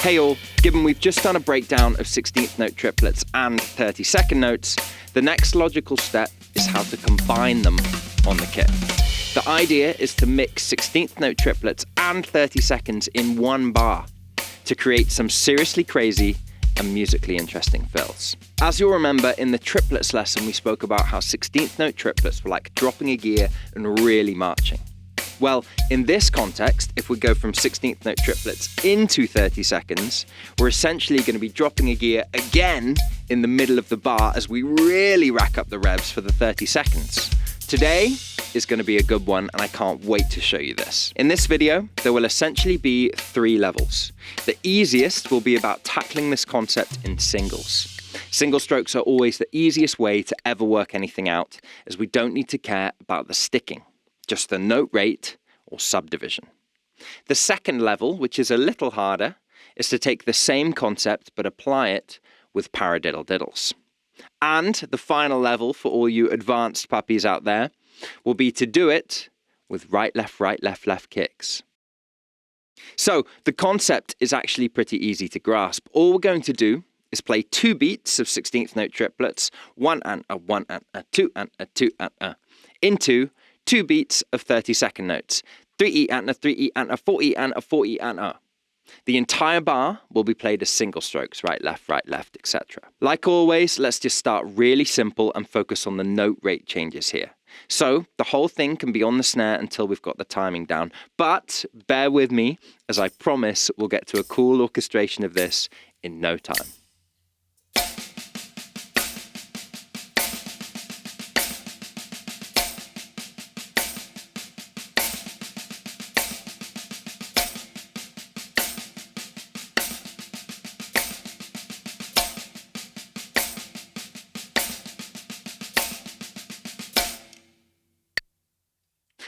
Hey all, given we've just done a breakdown of 16th note triplets and 32nd notes, the next logical step is how to combine them on the kit. The idea is to mix 16th note triplets and 32nds in one bar to create some seriously crazy and musically interesting fills. As you'll remember, in the triplets lesson we spoke about how 16th note triplets were like dropping a gear and really marching. Well, in this context, if we go from 16th note triplets into 32nds, we're essentially going to be dropping a gear again in the middle of the bar as we really rack up the revs for the 32nds. Today is going to be a good one, and I can't wait to show you this. In this video, there will essentially be 3 levels. The easiest will be about tackling this concept in singles. Single strokes are always the easiest way to ever work anything out, as we don't need to care about the sticking, just the note rate or subdivision. The second level, which is a little harder, is to take the same concept but apply it with Paradiddle-diddles. And the final level for all you advanced puppies out there will be to do it with right, left kicks. So the concept is actually pretty easy to grasp. All we're going to do is play 2 beats of 16th note triplets, 1 and a 1 and a 2 and a 2 and a, into 2 beats of 32nd notes, 3E and a 3E and a 4E and a 4E and a. The entire bar will be played as single strokes, right, left, etc. Like always, let's just start really simple and focus on the note rate changes here. So the whole thing can be on the snare until we've got the timing down. But bear with me, as I promise we'll get to a cool orchestration of this in no time.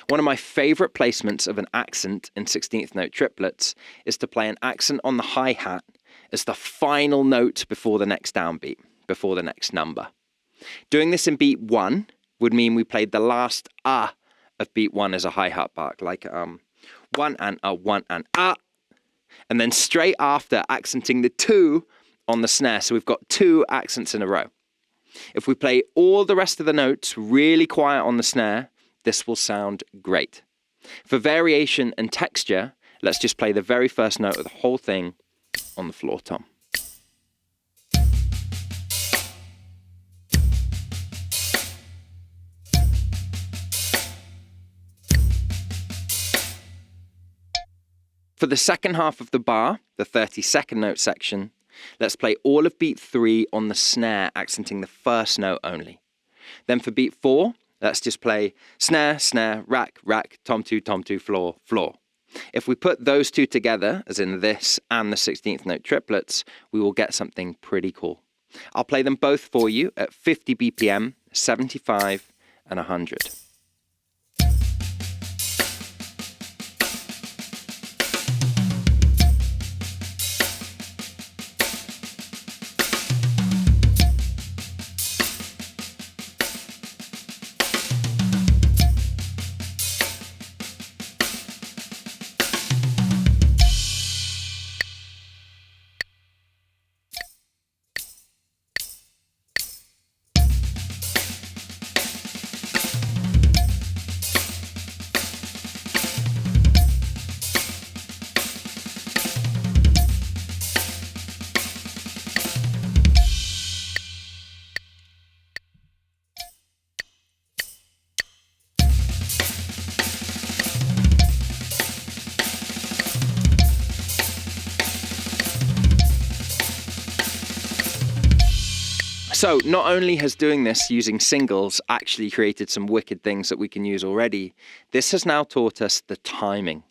One of my favourite placements of an accent in 16th note triplets is to play an accent on the hi-hat as the final note before the next downbeat, before the next number. Doing this in beat 1 would mean we played the last of beat 1 as a hi-hat part, like 1 and a 1 and a, and then straight after accenting the 2 on the snare, so we've got 2 accents in a row. If we play all the rest of the notes really quiet on the snare, this will sound great. For variation and texture, let's just play the very first note of the whole thing on the floor tom. For the second half of the bar, the 32nd note section, let's play all of beat 3 on the snare, accenting the first note only. Then for beat 4, let's just play snare, snare, rack, rack, tom-2, floor, floor. If we put those 2 together, as in this and the 16th note triplets, we will get something pretty cool. I'll play them both for you at 50 BPM, 75 and 100. So not only has doing this using singles actually created some wicked things that we can use already, this has now taught us the timing,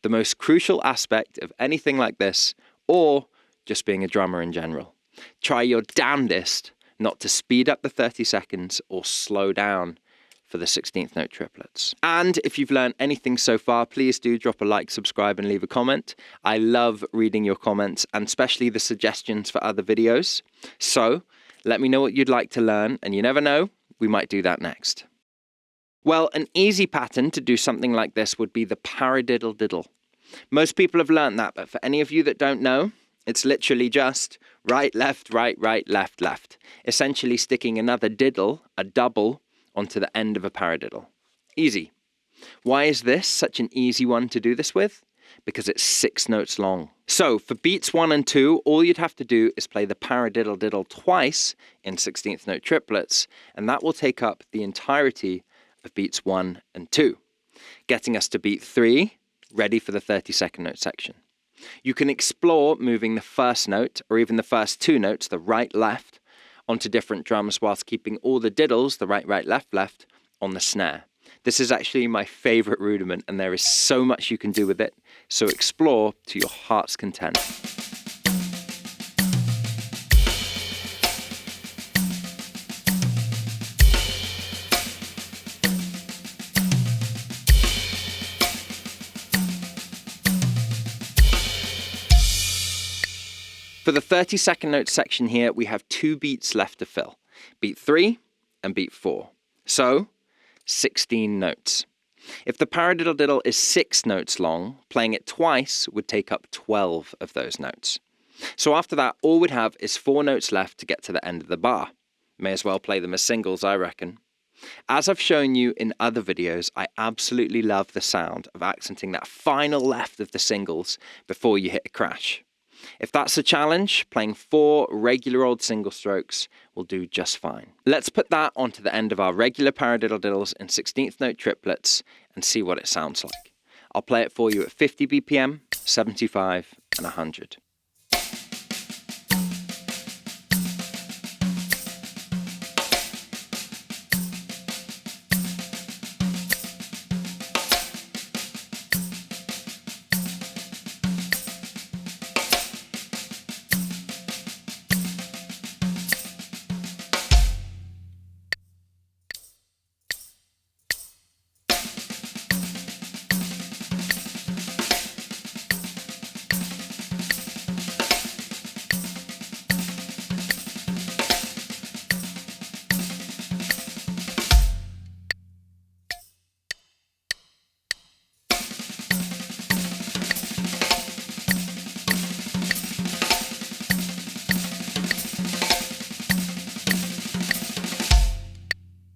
the most crucial aspect of anything like this, or just being a drummer in general. Try your damnedest not to speed up the 32nds or slow down for the 16th note triplets. And if you've learned anything so far, please do drop a like, subscribe and leave a comment. I love reading your comments and especially the suggestions for other videos. So let me know what you'd like to learn, and you never know, we might do that next. Well, an easy pattern to do something like this would be the paradiddle-diddle. Most people have learned that, but for any of you that don't know, It's literally just right, left, right, right, left, left. Essentially sticking another diddle, a double, onto the end of a paradiddle. Easy. Why is this such an easy one to do this with? Because it's 6 notes long. So for beats 1 and 2, all you'd have to do is play the paradiddle-diddle twice in 16th note triplets, and that will take up the entirety of beats 1 and 2, getting us to beat 3, ready for the 32nd note section. You can explore moving the first note, or even the first 2 notes, the right, left, onto different drums whilst keeping all the diddles, the right, right, left, left, on the snare. This is actually my favourite rudiment, and there is so much you can do with it, so explore to your heart's content. For the 32nd note section here, we have 2 beats left to fill, beat 3 and beat 4. So, 16 notes. If the paradiddle-diddle is 6 notes long, playing it twice would take up 12 of those notes. So after that, all we'd have is 4 notes left to get to the end of the bar. May as well play them as singles, I reckon. As I've shown you in other videos, I absolutely love the sound of accenting that final left of the singles before you hit a crash. If that's a challenge, playing 4 regular old single strokes will do just fine. Let's put that onto the end of our regular paradiddle-diddles in 16th note triplets and see what it sounds like. I'll play it for you at 50 BPM, 75 and 100.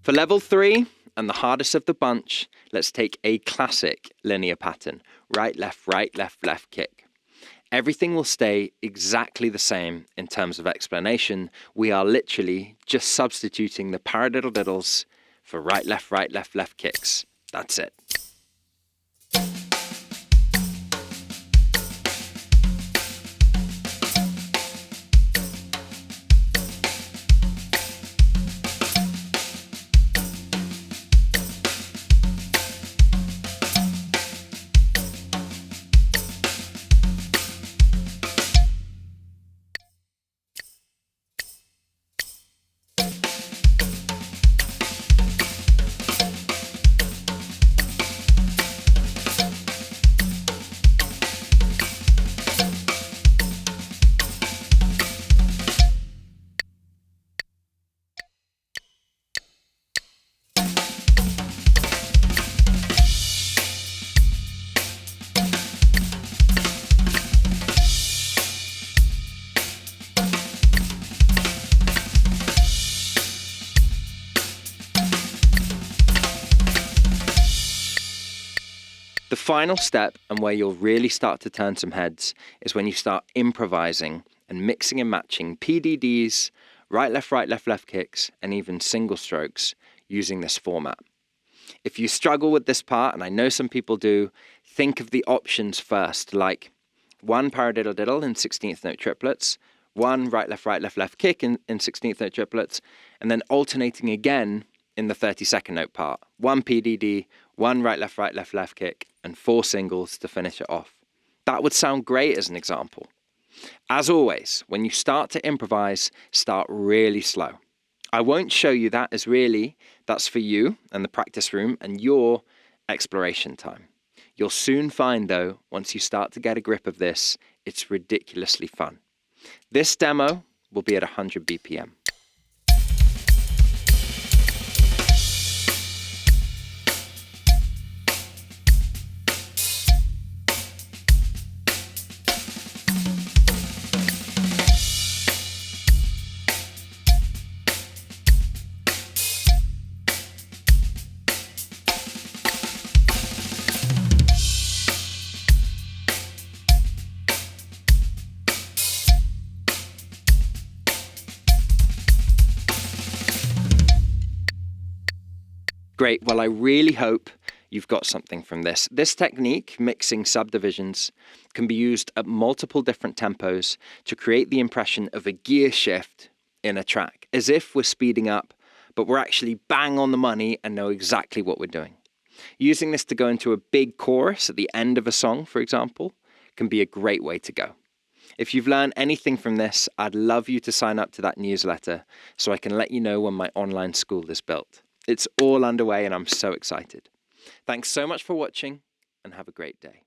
For level 3, and the hardest of the bunch, let's take a classic linear pattern. Right, left, left kick. Everything will stay exactly the same in terms of explanation. We are literally just substituting the paradiddle-diddles for right, left kicks. That's it. The final step, and where you'll really start to turn some heads, is when you start improvising and mixing and matching PDDs, right, left kicks, and even single strokes using this format. If you struggle with this part, and I know some people do, think of the options first, like 1 paradiddle-diddle in 16th note triplets, 1 right, left kick in 16th note triplets, and then alternating again in the 32nd note part. 1 PDD, 1 right, left kick, and 4 singles to finish it off. That would sound great as an example. As always, when you start to improvise, start really slow. I won't show you that, as really that's for you and the practice room and your exploration time. You'll soon find though, once you start to get a grip of this, it's ridiculously fun. This demo will be at 100 BPM. Great. Well, I really hope you've got something from this. This technique, mixing subdivisions, can be used at multiple different tempos to create the impression of a gear shift in a track, as if we're speeding up, but we're actually bang on the money and know exactly what we're doing. Using this to go into a big chorus at the end of a song, for example, can be a great way to go. If you've learned anything from this, I'd love you to sign up to that newsletter so I can let you know when my online school is built. It's all underway and I'm so excited. Thanks so much for watching and have a great day.